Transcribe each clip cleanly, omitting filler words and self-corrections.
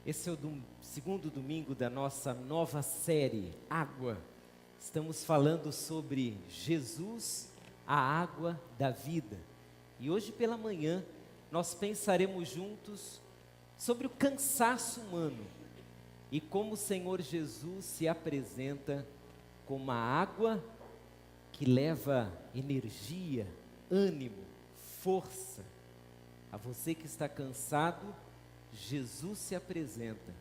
Esse é o segundo domingo da nossa nova série, Água. Estamos falando sobre Jesus, a água da vida. E hoje pela manhã, nós pensaremos juntos sobre o cansaço humano e como o Senhor Jesus se apresenta como a água que leva energia, ânimo, força. A você que está cansado, Jesus se apresenta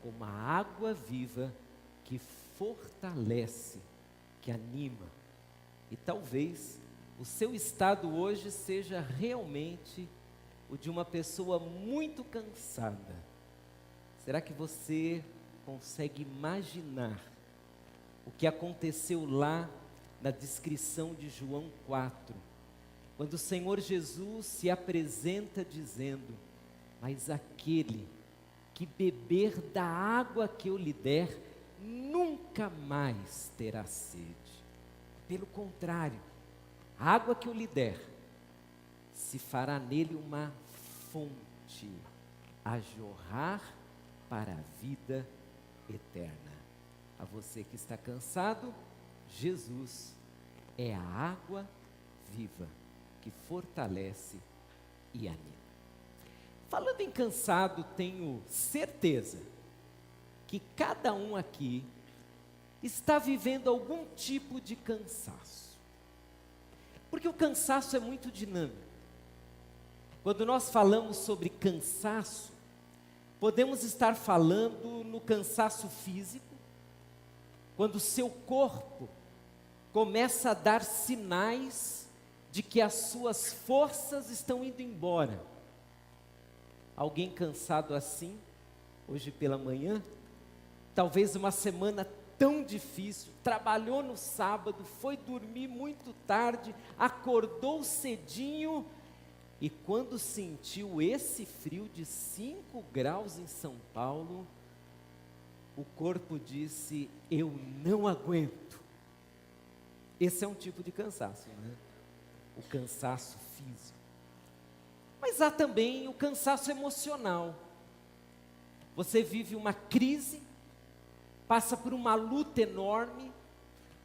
como a água viva que fortalece, que anima. E talvez o seu estado hoje seja realmente o de uma pessoa muito cansada. Será que você consegue imaginar o que aconteceu lá na descrição de João 4, quando o Senhor Jesus se apresenta dizendo: mas aquele que beber da água que eu lhe der, nunca mais terá sede. Pelo contrário, a água que eu lhe der, se fará nele uma fonte a jorrar para a vida eterna. A você que está cansado, Jesus é a água viva que fortalece e anima. Falando em cansado, tenho certeza que cada um aqui está vivendo algum tipo de cansaço. Porque o cansaço é muito dinâmico. Quando nós falamos sobre cansaço, podemos estar falando no cansaço físico, quando o seu corpo começa a dar sinais de que as suas forças estão indo embora. Alguém cansado assim, hoje pela manhã, talvez uma semana tão difícil, trabalhou no sábado, foi dormir muito tarde, acordou cedinho, e quando sentiu esse frio de 5 graus em São Paulo, o corpo disse: eu não aguento. Esse é um tipo de cansaço, né? O cansaço físico. Mas há também o cansaço emocional. Você vive uma crise, passa por uma luta enorme,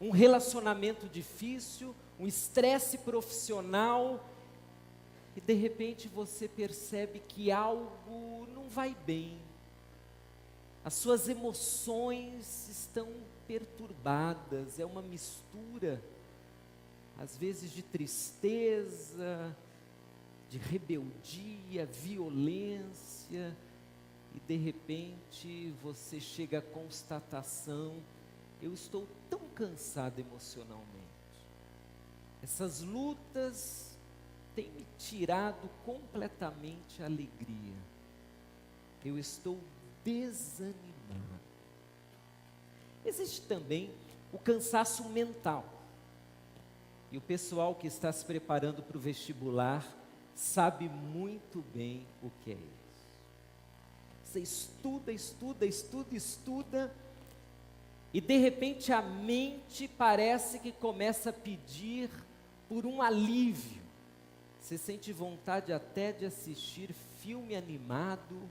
um relacionamento difícil, um estresse profissional, e de repente você percebe que algo não vai bem. As suas emoções estão perturbadas, é uma mistura, às vezes de tristeza, de rebeldia, violência, e de repente você chega à constatação: eu estou tão cansado emocionalmente. Essas lutas têm me tirado completamente a alegria. Eu estou desanimado. Existe também o cansaço mental. E o pessoal que está se preparando para o vestibular sabe muito bem o que é isso. Você estuda, e de repente a mente parece que começa a pedir por um alívio. Você sente vontade até de assistir filme animado,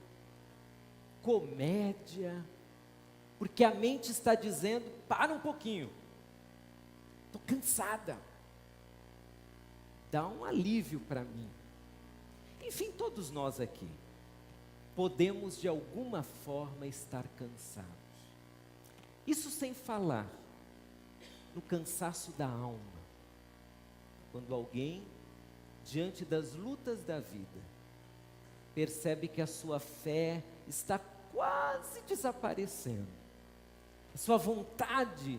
comédia, porque a mente está dizendo: para um pouquinho, estou cansada, dá um alívio para mim. Enfim, todos nós aqui podemos de alguma forma estar cansados. Isso sem falar no cansaço da alma. Quando alguém, diante das lutas da vida, percebe que a sua fé está quase desaparecendo. A sua vontade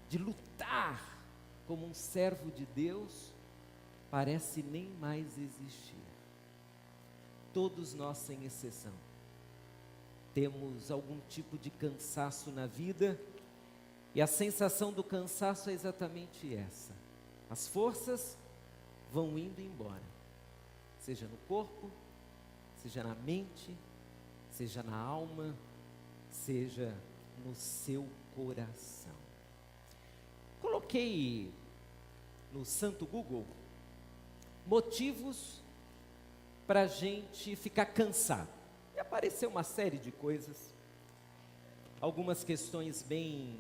de lutar como um servo de Deus parece nem mais existir. Todos nós, sem exceção, temos algum tipo de cansaço na vida, e a sensação do cansaço é exatamente essa. As forças vão indo embora, seja no corpo, seja na mente, seja na alma, seja no seu coração. Coloquei no Santo Google motivos para a gente ficar cansado. E apareceu uma série de coisas, algumas questões bem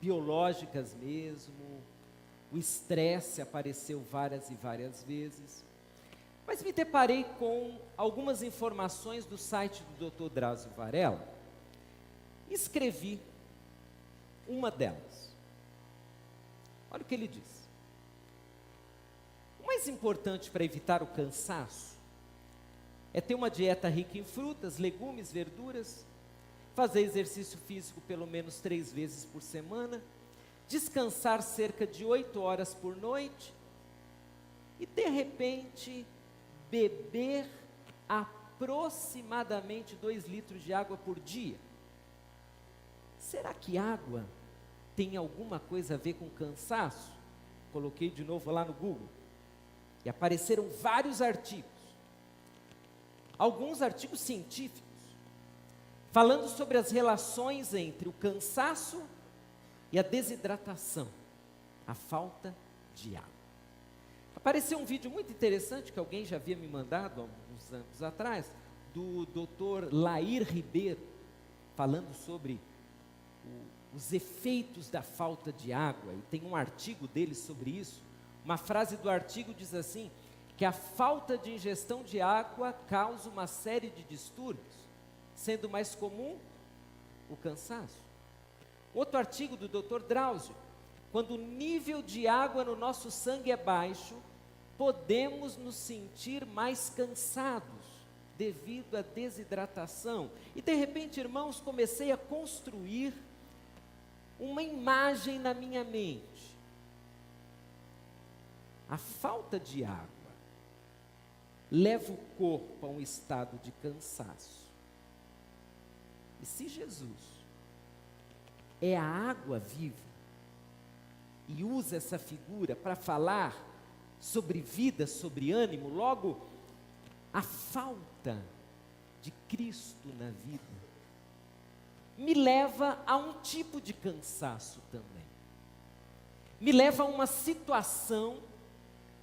biológicas mesmo, o estresse apareceu várias e várias vezes, mas me deparei com algumas informações do site do Dr. Drauzio Varela, escrevi uma delas. Olha o que ele diz. O mais importante para evitar o cansaço é ter uma dieta rica em frutas, legumes, verduras, fazer exercício físico pelo menos 3 vezes por semana, descansar cerca de 8 horas por noite e, de repente, beber aproximadamente 2 litros de água por dia. Será que água tem alguma coisa a ver com cansaço? Coloquei de novo lá no Google e apareceram vários artigos, alguns artigos científicos, falando sobre as relações entre o cansaço e a desidratação, a falta de água. Apareceu um vídeo muito interessante que alguém já havia me mandado há uns anos atrás, do Dr. Lair Ribeiro, falando sobre os efeitos da falta de água, e tem um artigo dele sobre isso. Uma frase do artigo diz assim, que a falta de ingestão de água causa uma série de distúrbios, sendo mais comum o cansaço. Outro artigo do Dr. Drauzio, quando o nível de água no nosso sangue é baixo, podemos nos sentir mais cansados devido à desidratação. E de repente, irmãos, comecei a construir uma imagem na minha mente. A falta de água leva o corpo a um estado de cansaço. E se Jesus é a água viva e usa essa figura para falar sobre vida, sobre ânimo, logo a falta de Cristo na vida me leva a um tipo de cansaço também. Me leva a uma situação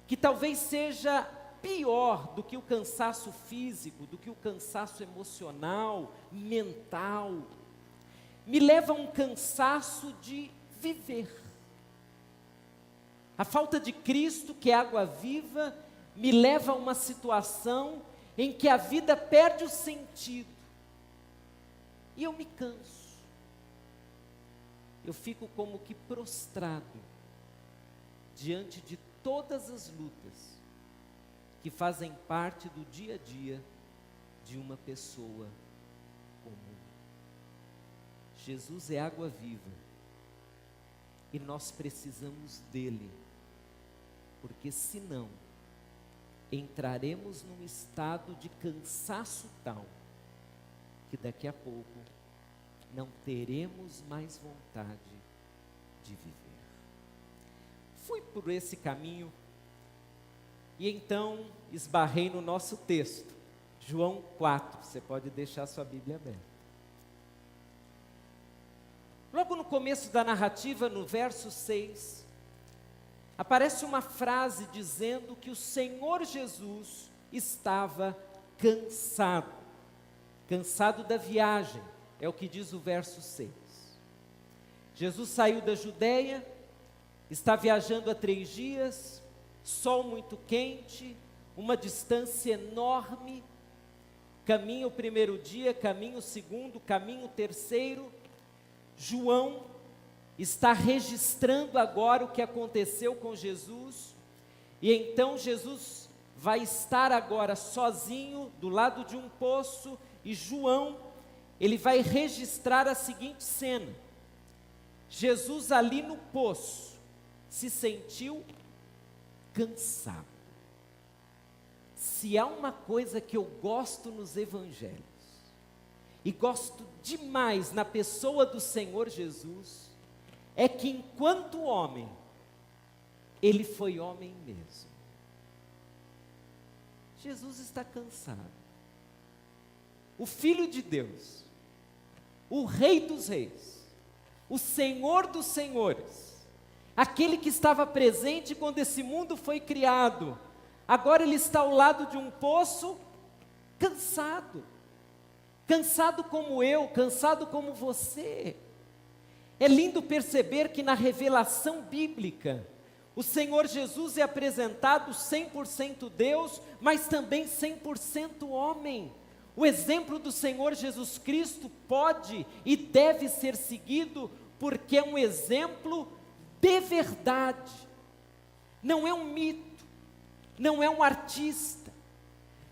que talvez seja pior do que o cansaço físico, do que o cansaço emocional, mental. Me leva a um cansaço de viver. A falta de Cristo, que é água viva, me leva a uma situação em que a vida perde o sentido. E eu me canso. Eu fico como que prostrado diante de todas as lutas que fazem parte do dia a dia de uma pessoa comum. Jesus é água viva e nós precisamos dele, porque senão entraremos num estado de cansaço tal que daqui a pouco não teremos mais vontade de viver. Fui por esse caminho e então esbarrei no nosso texto, João 4, você pode deixar sua Bíblia aberta. Logo no começo da narrativa, no verso 6, aparece uma frase dizendo que o Senhor Jesus estava cansado da viagem, é o que diz o verso 6. Jesus saiu da Judeia, está viajando há 3 dias, sol muito quente, uma distância enorme, caminho o primeiro dia, caminho o segundo, caminho o terceiro. João está registrando agora o que aconteceu com Jesus, e então Jesus vai estar agora sozinho do lado de um poço, e João, ele vai registrar a seguinte cena: Jesus ali no poço se sentiu cansado. Se há uma coisa que eu gosto nos evangelhos, e gosto demais na pessoa do Senhor Jesus, é que enquanto homem, ele foi homem mesmo. Jesus está cansado. O Filho de Deus, o Rei dos Reis, o Senhor dos Senhores, aquele que estava presente quando esse mundo foi criado, agora ele está ao lado de um poço, cansado. cansado como eu, cansado como você. É lindo perceber que na revelação bíblica, o Senhor Jesus é apresentado 100% Deus, mas também 100% homem. O exemplo do Senhor Jesus Cristo pode e deve ser seguido, porque é um exemplo de verdade. Não é um mito, não é um artista,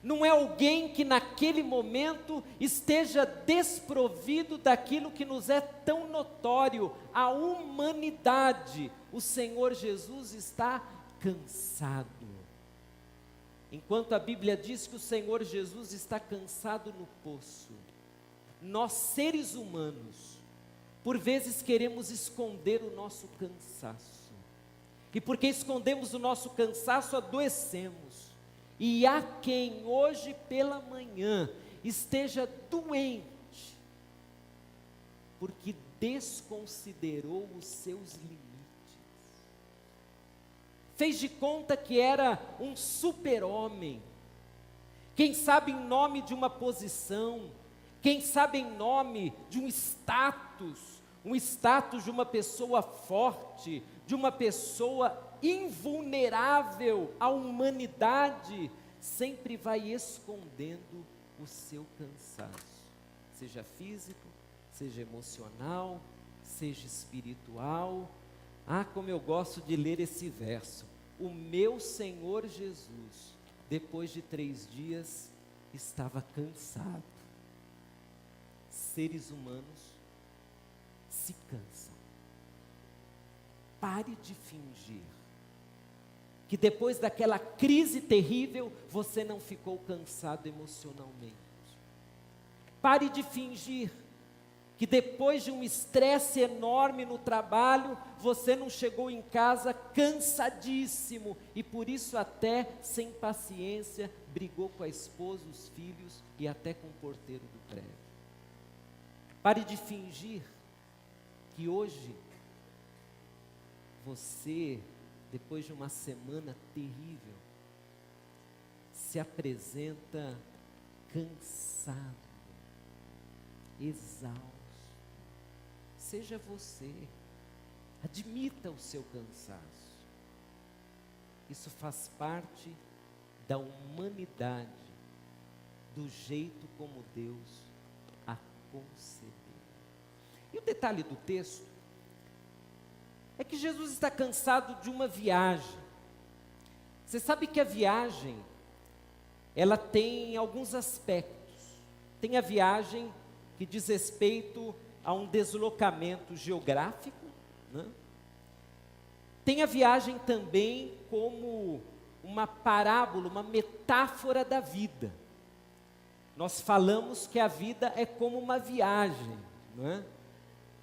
não é alguém que naquele momento esteja desprovido daquilo que nos é tão notório, a humanidade. O Senhor Jesus está cansado. Enquanto a Bíblia diz que o Senhor Jesus está cansado no poço, nós seres humanos, por vezes queremos esconder o nosso cansaço. E porque escondemos o nosso cansaço, adoecemos. E há quem hoje pela manhã esteja doente, porque desconsiderou os seus limites. Fez de conta que era um super-homem, quem sabe em nome de uma posição, quem sabe em nome de um status de uma pessoa forte, de uma pessoa invulnerável à humanidade, sempre vai escondendo o seu cansaço, seja físico, seja emocional, seja espiritual. Ah, como eu gosto de ler esse verso. O meu Senhor Jesus, depois de 3 dias, estava cansado. Seres humanos se cansam. Pare de fingir que depois daquela crise terrível, você não ficou cansado emocionalmente. Pare de fingir que depois de um estresse enorme no trabalho, você não chegou em casa cansadíssimo e por isso até sem paciência brigou com a esposa, os filhos e até com o porteiro do prédio. Pare de fingir que hoje você, depois de uma semana terrível, se apresenta cansado, exausto. Seja você, admita o seu cansaço. Isso faz parte da humanidade, do jeito como Deus a concebeu. E o detalhe do texto é que Jesus está cansado de uma viagem. Você sabe que a viagem, ela tem alguns aspectos. Tem a viagem que diz respeito a um deslocamento geográfico, né? Tem a viagem também como uma parábola, uma metáfora da vida. Nós falamos que a vida é como uma viagem, não é?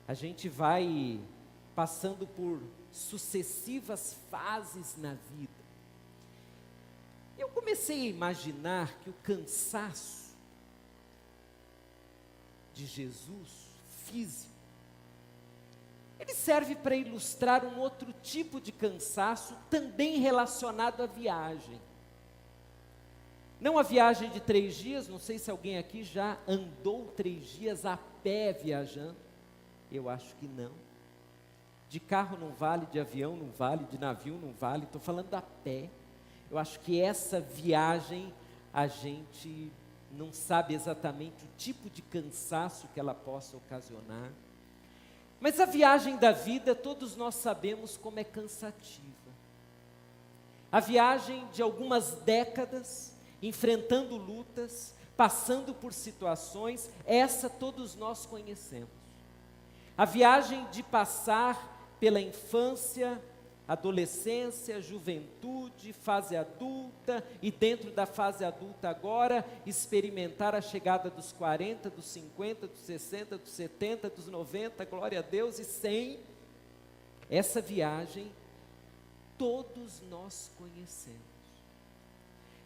A gente vai passando por sucessivas fases na vida. Eu comecei a imaginar que o cansaço de Jesus, físico, ele serve para ilustrar um outro tipo de cansaço, também relacionado à viagem. Não a viagem de 3 dias, não sei se alguém aqui já andou 3 dias a pé viajando, eu acho que não. De carro não vale, de avião não vale, de navio não vale, estou falando a pé. Eu acho que essa viagem, a gente não sabe exatamente o tipo de cansaço que ela possa ocasionar. Mas a viagem da vida, todos nós sabemos como é cansativa. A viagem de algumas décadas, enfrentando lutas, passando por situações, essa todos nós conhecemos. A viagem de passar pela infância, adolescência, juventude, fase adulta, e dentro da fase adulta agora, experimentar a chegada dos 40, dos 50, dos 60, dos 70, dos 90, glória a Deus, e 100. Essa viagem, todos nós conhecemos.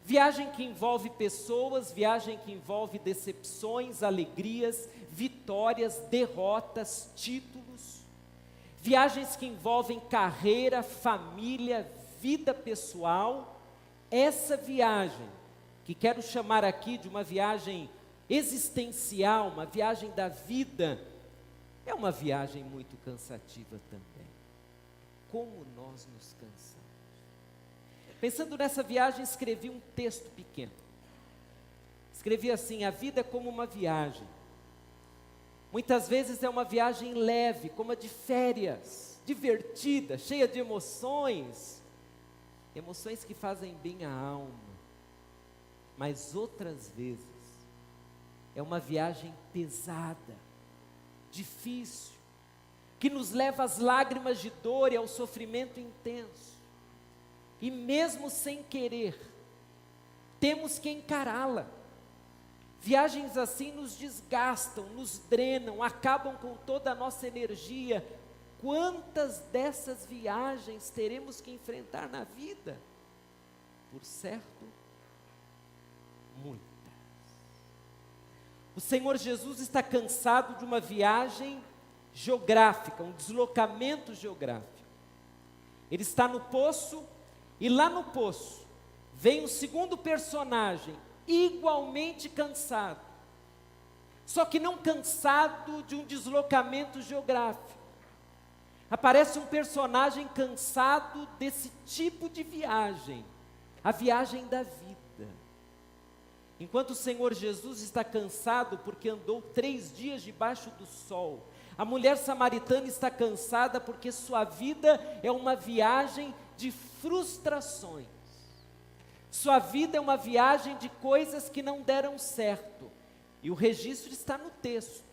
Viagem que envolve pessoas, viagem que envolve decepções, alegrias, vitórias, derrotas, títulos. Viagens que envolvem carreira, família, vida pessoal. Essa viagem, que quero chamar aqui de uma viagem existencial, uma viagem da vida, é uma viagem muito cansativa também. Como nós nos cansamos. Pensando nessa viagem, escrevi um texto pequeno. Escrevi assim: a vida é como uma viagem. Muitas vezes é uma viagem leve, como a de férias, divertida, cheia de emoções. Emoções que fazem bem à alma. Mas outras vezes é uma viagem pesada, difícil, que nos leva às lágrimas de dor e ao sofrimento intenso. E mesmo sem querer, temos que encará-la. Viagens assim nos desgastam, nos drenam, acabam com toda a nossa energia. Quantas dessas viagens teremos que enfrentar na vida? Por certo, muitas. O Senhor Jesus está cansado de uma viagem geográfica, um deslocamento geográfico. Ele está no poço, e lá no poço vem um segundo personagem, igualmente cansado, só que não cansado de um deslocamento geográfico. Aparece um personagem cansado desse tipo de viagem, a viagem da vida. Enquanto o Senhor Jesus está cansado porque andou 3 dias debaixo do sol, a mulher samaritana está cansada porque sua vida é uma viagem de frustrações. Sua vida é uma viagem de coisas que não deram certo. E o registro está no texto.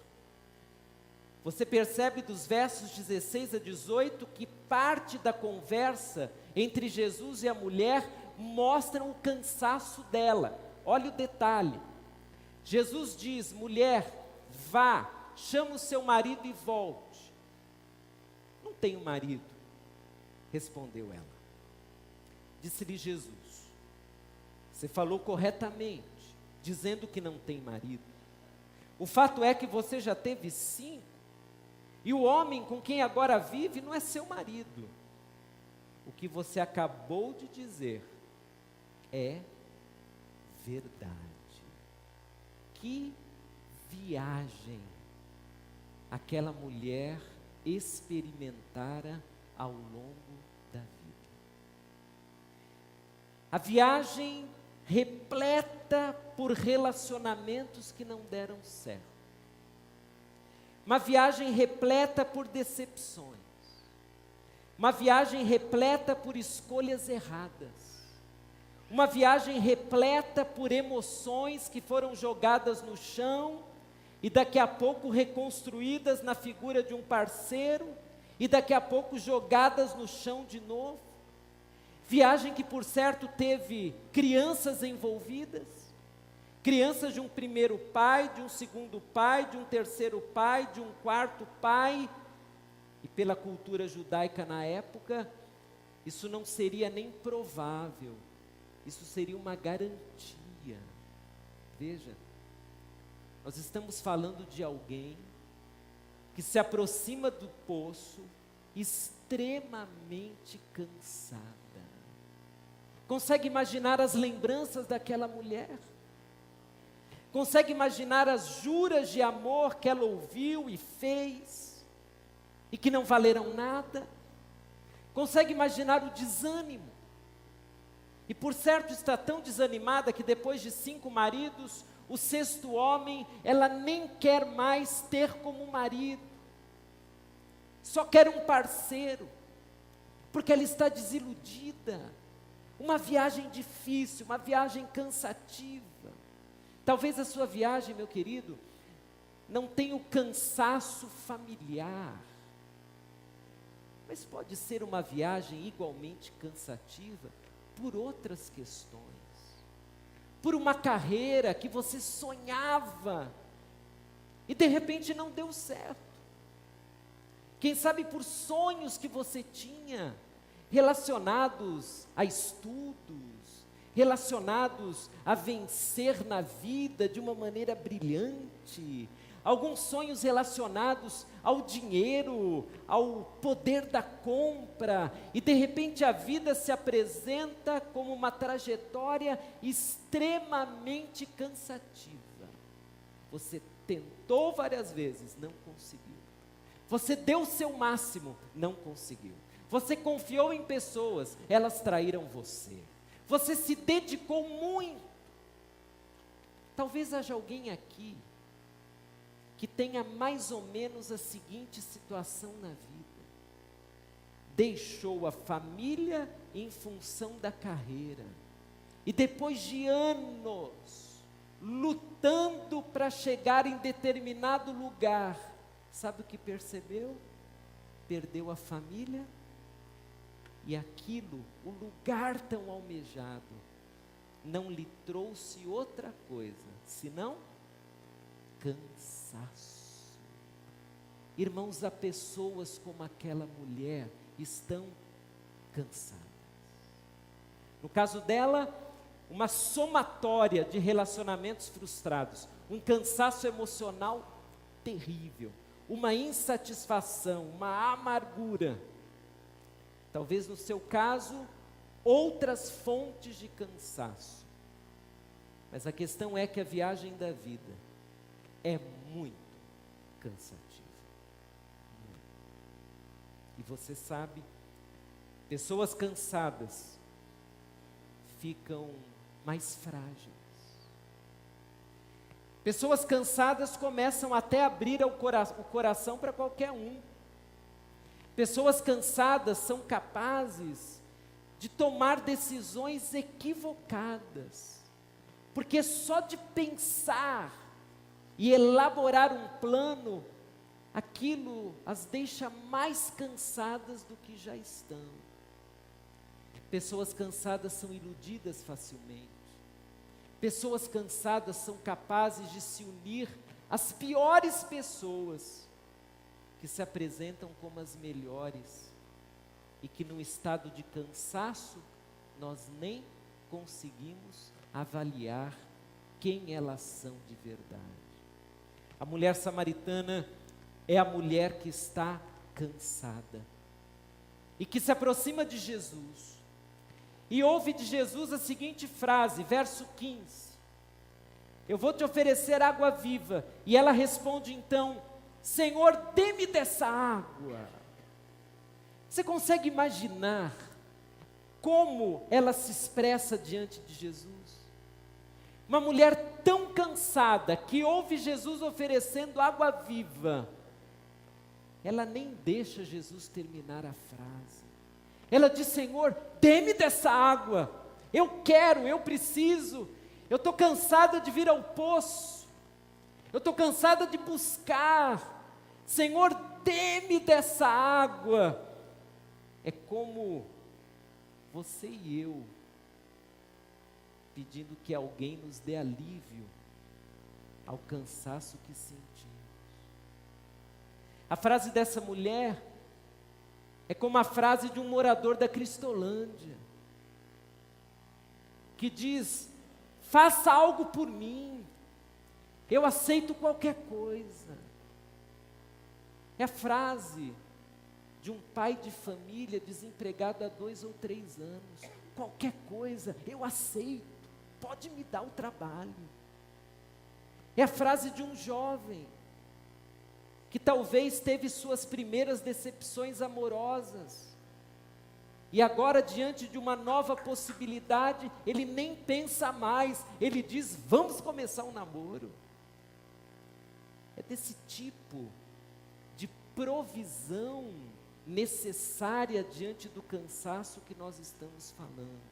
Você percebe dos versos 16 a 18 que parte da conversa entre Jesus e a mulher mostram o cansaço dela. Olha o detalhe. Jesus diz: mulher, vá, chama o seu marido e volte. Não tenho marido, respondeu ela. Disse-lhe Jesus: você falou corretamente, dizendo que não tem marido. O fato é que você já teve 5, e o homem com quem agora vive não é seu marido. O que você acabou de dizer é verdade. Que viagem aquela mulher experimentara ao longo da vida. A viagem repleta por relacionamentos que não deram certo. Uma viagem repleta por decepções. Uma viagem repleta por escolhas erradas. Uma viagem repleta por emoções que foram jogadas no chão e daqui a pouco reconstruídas na figura de um parceiro e daqui a pouco jogadas no chão de novo. Viagem que, por certo, teve crianças envolvidas, crianças de um primeiro pai, de um segundo pai, de um terceiro pai, de um quarto pai, e pela cultura judaica na época, isso não seria nem provável, isso seria uma garantia. Veja, nós estamos falando de alguém que se aproxima do poço extremamente cansada. Consegue imaginar as lembranças daquela mulher? Consegue imaginar as juras de amor que ela ouviu e fez, e que não valeram nada? Consegue imaginar o desânimo? E por certo está tão desanimada que depois de 5 maridos, o 6º homem, ela nem quer mais ter como marido. Só quer um parceiro, porque ela está desiludida. Uma viagem difícil, uma viagem cansativa. Talvez a sua viagem, meu querido, não tenha o cansaço familiar, mas pode ser uma viagem igualmente cansativa por outras questões, por uma carreira que você sonhava e de repente não deu certo. Quem sabe por sonhos que você tinha relacionados a estudos, relacionados a vencer na vida de uma maneira brilhante, alguns sonhos relacionados ao dinheiro, ao poder da compra, e de repente a vida se apresenta como uma trajetória extremamente cansativa. Você tentou várias vezes, não conseguiu. Você deu o seu máximo, não conseguiu. Você confiou em pessoas, elas traíram você. Você se dedicou muito. Talvez haja alguém aqui que tenha mais ou menos a seguinte situação na vida. Deixou a família em função da carreira. E depois de anos lutando para chegar em determinado lugar, sabe o que percebeu? Perdeu a família e aquilo, o lugar tão almejado, não lhe trouxe outra coisa, senão cansaço. Irmãos, há pessoas como aquela mulher estão cansadas. No caso dela, uma somatória de relacionamentos frustrados, um cansaço emocional terrível, uma insatisfação, uma amargura. Talvez no seu caso, outras fontes de cansaço. Mas a questão é que a viagem da vida é muito cansativa. E você sabe, pessoas cansadas ficam mais frágeis. Pessoas cansadas começam até a abrir o coração para qualquer um. Pessoas cansadas são capazes de tomar decisões equivocadas, porque só de pensar e elaborar um plano, aquilo as deixa mais cansadas do que já estão. Pessoas cansadas são iludidas facilmente. Pessoas cansadas são capazes de se unir às piores pessoas, que se apresentam como as melhores, e que num estado de cansaço, nós nem conseguimos avaliar quem elas são de verdade. A mulher samaritana é a mulher que está cansada, e que se aproxima de Jesus, e ouve de Jesus a seguinte frase, verso 15, eu vou te oferecer água viva, e ela responde então, Senhor, dê-me dessa água. Você consegue imaginar como ela se expressa diante de Jesus? Uma mulher tão cansada, que ouve Jesus oferecendo água viva, ela nem deixa Jesus terminar a frase. Ela diz, Senhor, dê-me dessa água, eu quero, eu preciso, eu estou cansada de vir ao poço, eu estou cansada de buscar, Senhor, dê-me dessa água. É como você e eu, pedindo que alguém nos dê alívio ao cansaço que sentimos. A frase dessa mulher é como a frase de um morador da Cristolândia, que diz, faça algo por mim, eu aceito qualquer coisa. É a frase de um pai de família desempregado há 2 ou 3 anos, qualquer coisa, eu aceito, pode me dar o trabalho. É a frase de um jovem, que talvez teve suas primeiras decepções amorosas, e agora diante de uma nova possibilidade, ele nem pensa mais, ele diz, vamos começar um namoro. É desse tipo de provisão necessária diante do cansaço que nós estamos falando.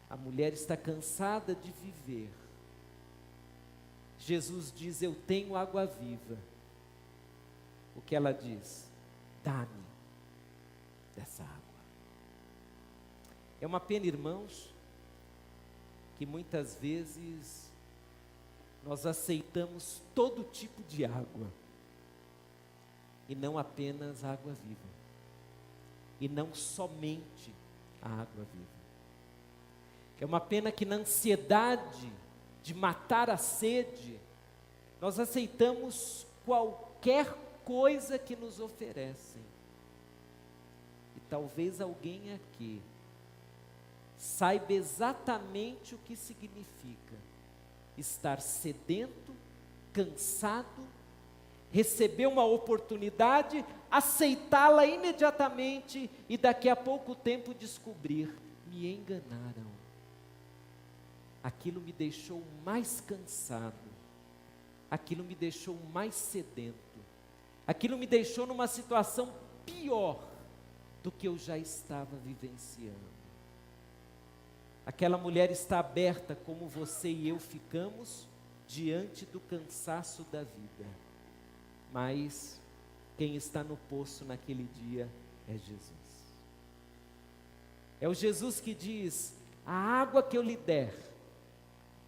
A mulher está cansada de viver. Jesus diz, eu tenho água viva. O que ela diz? Dá-me dessa água. É uma pena, irmãos, que muitas vezes nós aceitamos todo tipo de água, e não apenas a água viva, e não somente a água viva. É uma pena que na ansiedade de matar a sede, nós aceitamos qualquer coisa que nos oferecem. E talvez alguém aqui saiba exatamente o que significa estar sedento, cansado, receber uma oportunidade, aceitá-la imediatamente e daqui a pouco tempo descobrir: me enganaram. Aquilo me deixou mais cansado, aquilo me deixou mais sedento, aquilo me deixou numa situação pior do que eu já estava vivenciando. Aquela mulher está aberta como você e eu ficamos diante do cansaço da vida. Mas quem está no poço naquele dia é Jesus. É o Jesus que diz: a água que eu lhe der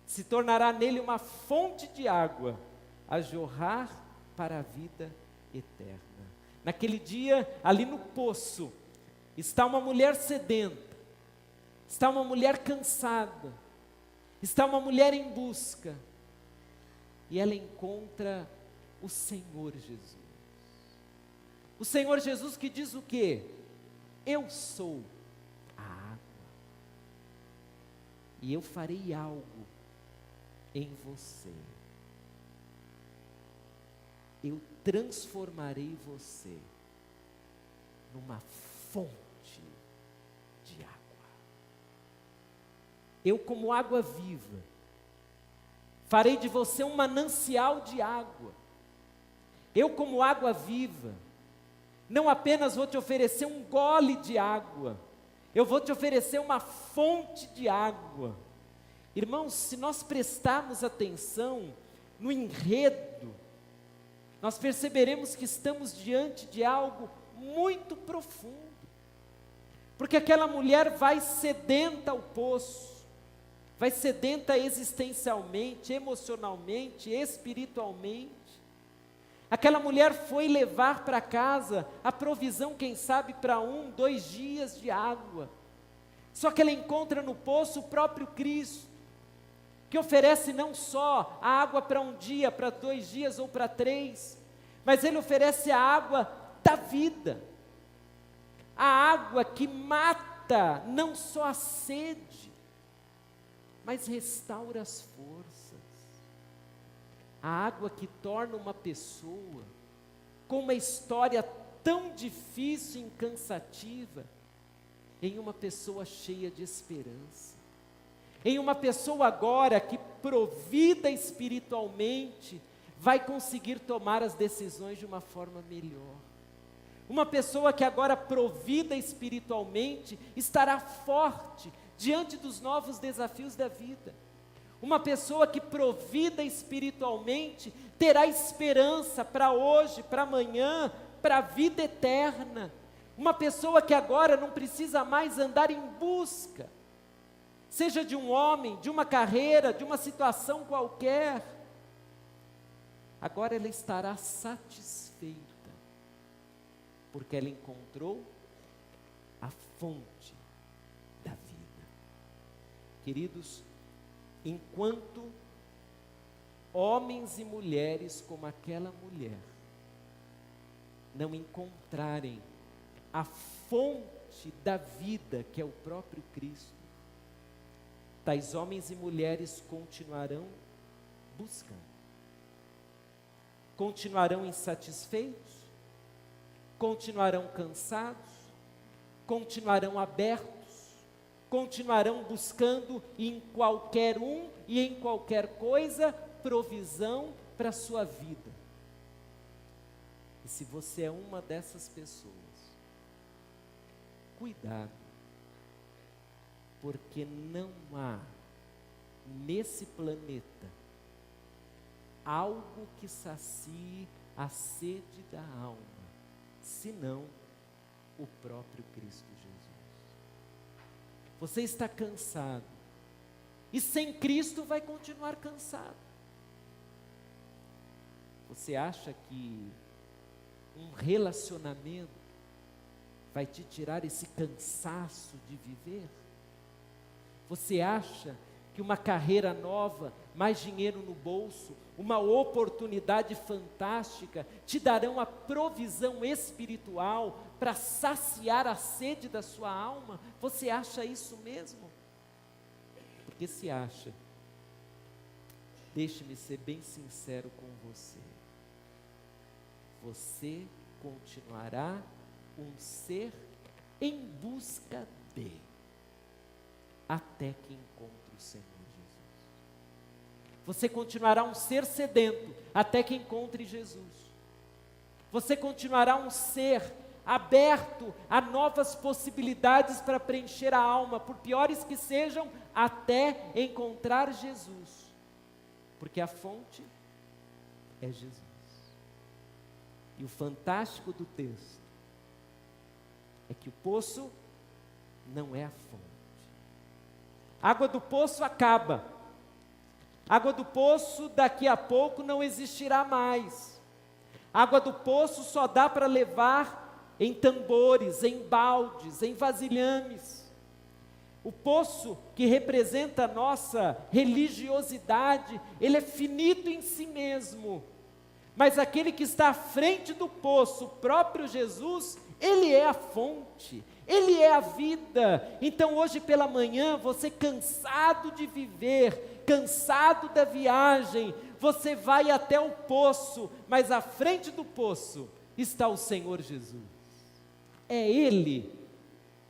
se tornará nele uma fonte de água a jorrar para a vida eterna. Naquele dia, ali no poço, está uma mulher sedenta, está uma mulher cansada, está uma mulher em busca, e ela encontra o Senhor Jesus. O Senhor Jesus que diz o quê? Eu sou a água, e eu farei algo em você. Eu transformarei você numa fonte de água. Eu, como água viva, farei de você um manancial de água. Eu, como água viva, não apenas vou te oferecer um gole de água, eu vou te oferecer uma fonte de água. Irmãos, se nós prestarmos atenção no enredo, nós perceberemos que estamos diante de algo muito profundo. Porque aquela mulher vai sedenta ao poço, vai sedenta existencialmente, emocionalmente, espiritualmente. Aquela mulher foi levar para casa a provisão, quem sabe, para 1, 2 dias de água. Só que ela encontra no poço o próprio Cristo, que oferece não só a água para 1 dia, para 2 dias ou para 3, mas Ele oferece a água da vida, a água que mata não só a sede, mas restaura as forças, a água que torna uma pessoa com uma história tão difícil e cansativa, em uma pessoa cheia de esperança, em uma pessoa agora que, provida espiritualmente, vai conseguir tomar as decisões de uma forma melhor. Uma pessoa que agora, provida espiritualmente, estará forte diante dos novos desafios da vida. Uma pessoa que, provida espiritualmente, terá esperança para hoje, para amanhã, para a vida eterna. Uma pessoa que agora não precisa mais andar em busca, seja de um homem, de uma carreira, de uma situação qualquer. Agora ela estará satisfeita, porque ela encontrou a fonte da vida. Queridos, enquanto homens e mulheres como aquela mulher não encontrarem a fonte da vida, que é o próprio Cristo, tais homens e mulheres continuarão buscando, continuarão insatisfeitos, continuarão cansados, continuarão abertos, continuarão buscando em qualquer um e em qualquer coisa provisão para a sua vida. E se você é uma dessas pessoas, cuidado, porque não há nesse planeta algo que sacie a sede da alma, senão o próprio Cristo Jesus. Você está cansado, e sem Cristo vai continuar cansado. Você acha que um relacionamento vai te tirar esse cansaço de viver? Você acha que uma carreira nova, mais dinheiro no bolso, uma oportunidade fantástica, te darão a provisão espiritual para saciar a sede da sua alma? Você acha isso mesmo? Porque se acha, deixe-me ser bem sincero com você. Você continuará um ser em busca de, até que encontre o Senhor Jesus. Você continuará um ser sedento, até que encontre Jesus. Você continuará um ser aberto a novas possibilidades para preencher a alma, por piores que sejam, até encontrar Jesus. Porque a fonte é Jesus. E o fantástico do texto é que o poço não é a fonte. A água do poço acaba. A água do poço daqui a pouco não existirá mais. A água do poço só dá para levar em tambores, em baldes, em vasilhames. O poço que representa a nossa religiosidade, ele é finito em si mesmo. Mas aquele que está à frente do poço, o próprio Jesus, ele é a fonte, ele é a vida. Então hoje pela manhã, você cansado de viver, cansado da viagem, você vai até o poço, mas à frente do poço está o Senhor Jesus. É Ele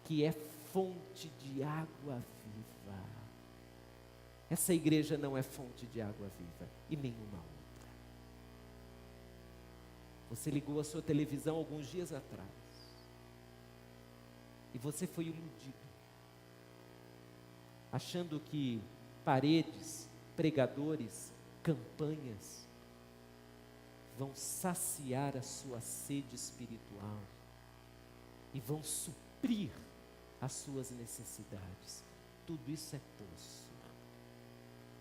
que é fonte de água viva. Essa igreja não é fonte de água viva e nenhuma outra. Você ligou a sua televisão alguns dias atrás e você foi iludido, achando que paredes, pregadores, campanhas vão saciar a sua sede espiritual e vão suprir as suas necessidades. Tudo isso é poço.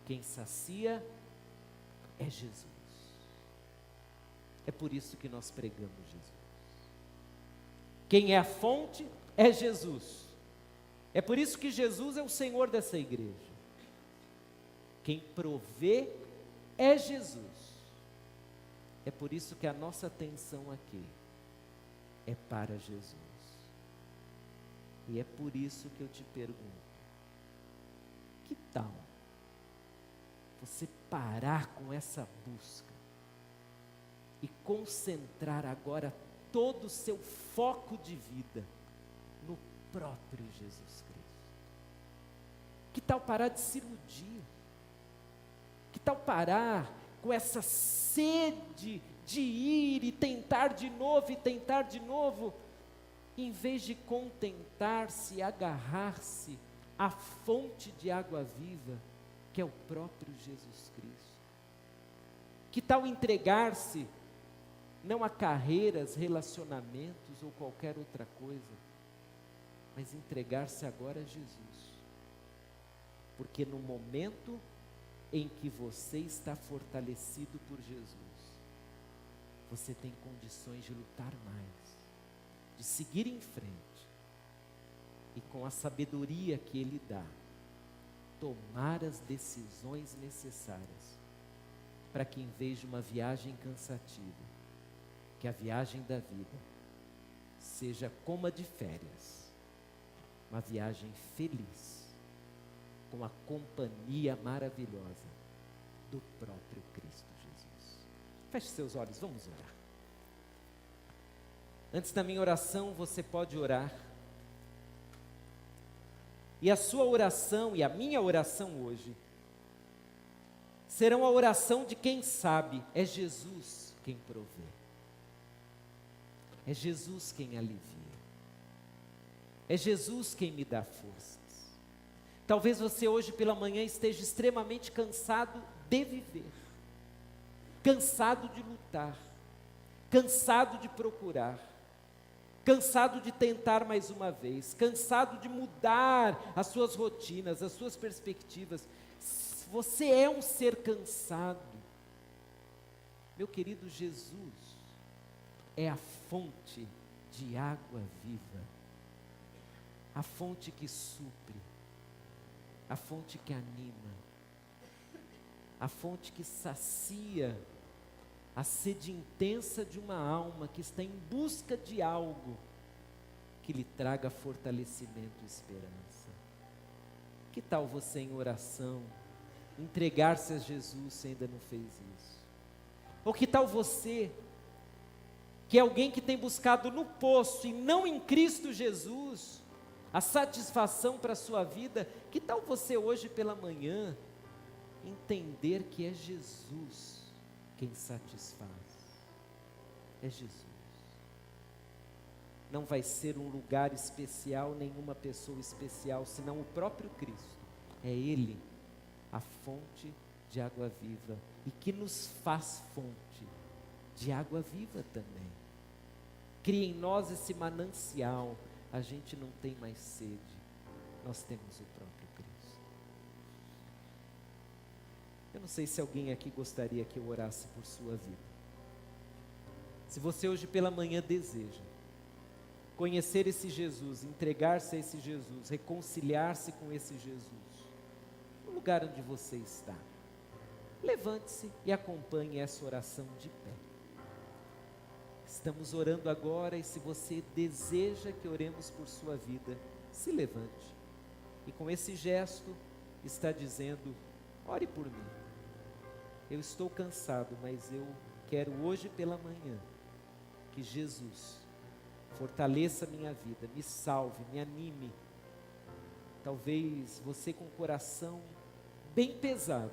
Quem sacia é Jesus. É por isso que nós pregamos Jesus. Quem é a fonte é Jesus. É por isso que Jesus é o Senhor dessa igreja. Quem provê é Jesus. É por isso que a nossa atenção aqui é para Jesus. E é por isso que eu te pergunto: que tal você parar com essa busca e concentrar agora todo o seu foco de vida no próprio Jesus Cristo? Que tal parar de se iludir? Que tal parar com essa sede de ir e tentar de novo e tentar de novo, em vez de contentar-se e agarrar-se à fonte de água viva, que é o próprio Jesus Cristo? Que tal entregar-se não a carreiras, relacionamentos ou qualquer outra coisa, mas entregar-se agora a Jesus? Porque no momento em que você está fortalecido por Jesus, você tem condições de lutar mais, de seguir em frente, e com a sabedoria que Ele dá, tomar as decisões necessárias, para que em vez de uma viagem cansativa, que a viagem da vida seja como a de férias, uma viagem feliz, com a companhia maravilhosa do próprio Cristo Jesus. Feche seus olhos, vamos orar. Antes da minha oração, você pode orar. E a sua oração e a minha oração hoje serão a oração de quem sabe, é Jesus quem provê. É Jesus quem alivia. É Jesus quem me dá forças. Talvez você hoje pela manhã esteja extremamente cansado de viver, cansado de lutar, cansado de procurar, cansado de tentar mais uma vez, cansado de mudar as suas rotinas, as suas perspectivas. Você é um ser cansado. Meu querido, Jesus é a fonte de água viva, a fonte que supre, a fonte que anima, a fonte que sacia a sede intensa de uma alma que está em busca de algo que lhe traga fortalecimento e esperança. Que tal você em oração, entregar-se a Jesus se ainda não fez isso? Ou que tal você, que é alguém que tem buscado no poço e não em Cristo Jesus, a satisfação para a sua vida, que tal você hoje pela manhã entender que é Jesus quem satisfaz? É Jesus. Não vai ser um lugar especial, nenhuma pessoa especial, senão o próprio Cristo. É Ele, a fonte de água viva, e que nos faz fonte de água viva também. Cria em nós esse manancial, a gente não tem mais sede, nós temos o próprio Cristo. Eu não sei se alguém aqui gostaria que eu orasse por sua vida. Se você hoje pela manhã deseja conhecer esse Jesus, entregar-se a esse Jesus, reconciliar-se com esse Jesus, no lugar onde você está, levante-se e acompanhe essa oração de pé. Estamos orando agora, e se você deseja que oremos por sua vida, se levante. E com esse gesto está dizendo: ore por mim. Eu estou cansado, mas eu quero hoje pela manhã que Jesus fortaleça minha vida, me salve, me anime. Talvez você com o coração bem pesado,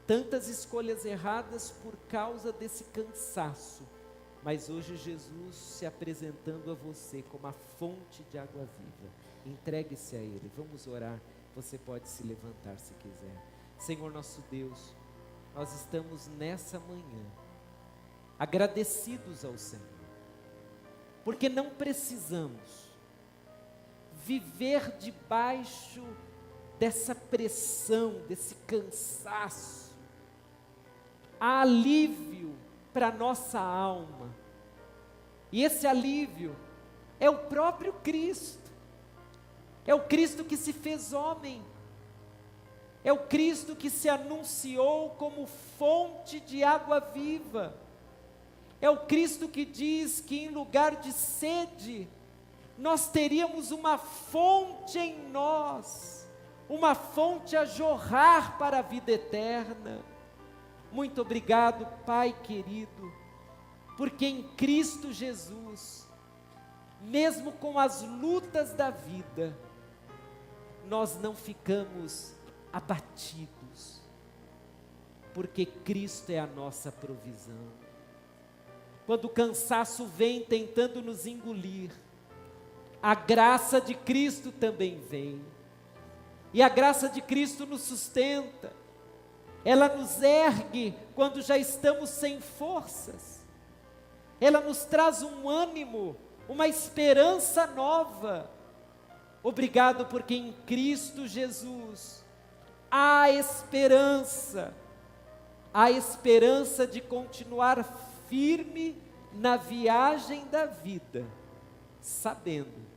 tantas escolhas erradas por causa desse cansaço, mas hoje Jesus se apresentando a você como a fonte de água viva. Entregue-se a Ele, vamos orar. Você pode se levantar se quiser. Senhor nosso Deus, nós estamos nessa manhã agradecidos ao Senhor, porque não precisamos viver debaixo dessa pressão, desse cansaço. Há alívio para nossa alma, e esse alívio é o próprio Cristo, é o Cristo que se fez homem, é o Cristo que se anunciou como fonte de água viva, é o Cristo que diz que em lugar de sede, nós teríamos uma fonte em nós, uma fonte a jorrar para a vida eterna. Muito obrigado, Pai querido, porque em Cristo Jesus, mesmo com as lutas da vida, nós não ficamos abatidos, porque Cristo é a nossa provisão. Quando o cansaço vem tentando nos engolir, a graça de Cristo também vem, e a graça de Cristo nos sustenta, ela nos ergue quando já estamos sem forças, ela nos traz um ânimo, uma esperança nova. Obrigado porque em Cristo Jesus há esperança de continuar firme na viagem da vida, sabendo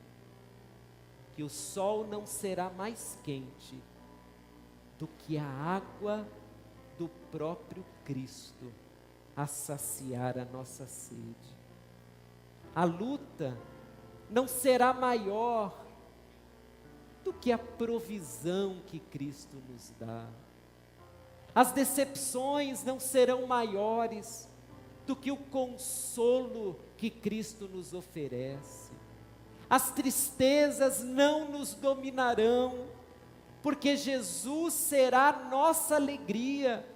que o sol não será mais quente do que a água do próprio Cristo a saciar a nossa sede. A luta não será maior do que a provisão que Cristo nos dá. As decepções não serão maiores do que o consolo que Cristo nos oferece. As tristezas não nos dominarão, porque Jesus será nossa alegria,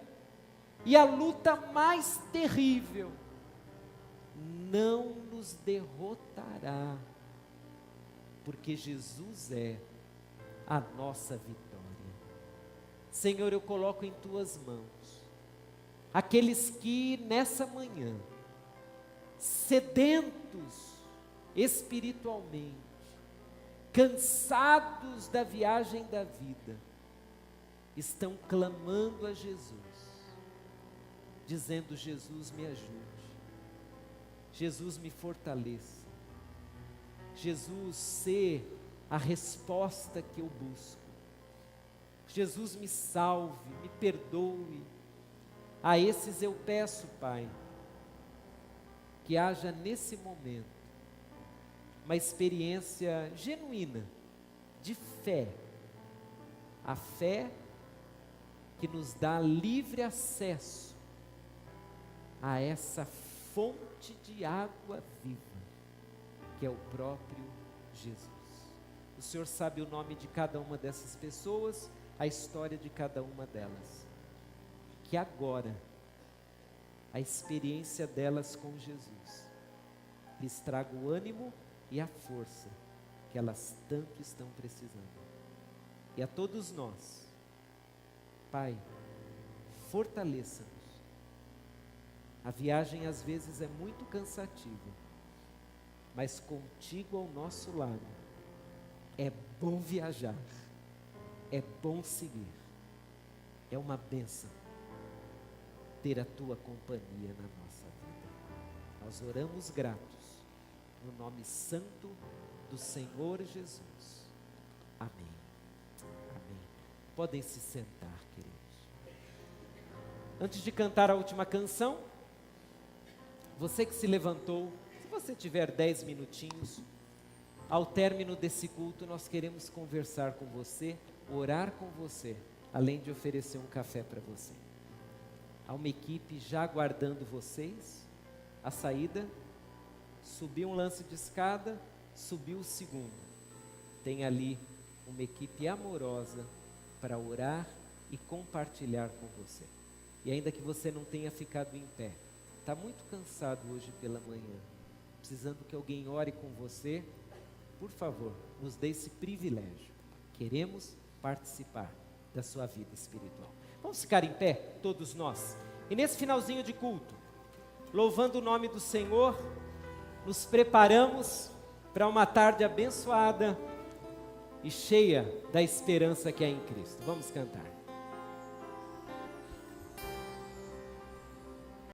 e a luta mais terrível não nos derrotará, porque Jesus é a nossa vitória. Senhor, eu coloco em tuas mãos aqueles que nessa manhã, sedentos espiritualmente, cansados da viagem da vida, estão clamando a Jesus, dizendo: Jesus, me ajude, Jesus, me fortaleça, Jesus, sê a resposta que eu busco, Jesus, me salve, me perdoe. A esses eu peço, Pai, que haja nesse momento uma experiência genuína de fé, a fé que nos dá livre acesso a essa fonte de água viva, que é o próprio Jesus. O Senhor sabe o nome de cada uma dessas pessoas, a história de cada uma delas. Que agora, a experiência delas com Jesus lhes traga o ânimo e a força que elas tanto estão precisando. E a todos nós, Pai, fortaleça-nos. A viagem às vezes é muito cansativa, mas contigo ao nosso lado, é bom viajar, é bom seguir, é uma bênção ter a tua companhia na nossa vida. Nós oramos gratos, no nome santo do Senhor Jesus. Amém. Amém. Podem se sentar, queridos. Antes de cantar a última canção, você que se levantou, se você tiver 10 minutinhos, ao término desse culto, nós queremos conversar com você, orar com você, além de oferecer um café para você. Há uma equipe já aguardando vocês, a saída, subiu um lance de escada, subiu o segundo. Tem ali uma equipe amorosa para orar e compartilhar com você. E ainda que você não tenha ficado em pé, está muito cansado hoje pela manhã, precisando que alguém ore com você, por favor, nos dê esse privilégio. Queremos participar da sua vida espiritual. Vamos ficar em pé, todos nós. E nesse finalzinho de culto, louvando o nome do Senhor, nos preparamos para uma tarde abençoada e cheia da esperança que é em Cristo. Vamos cantar.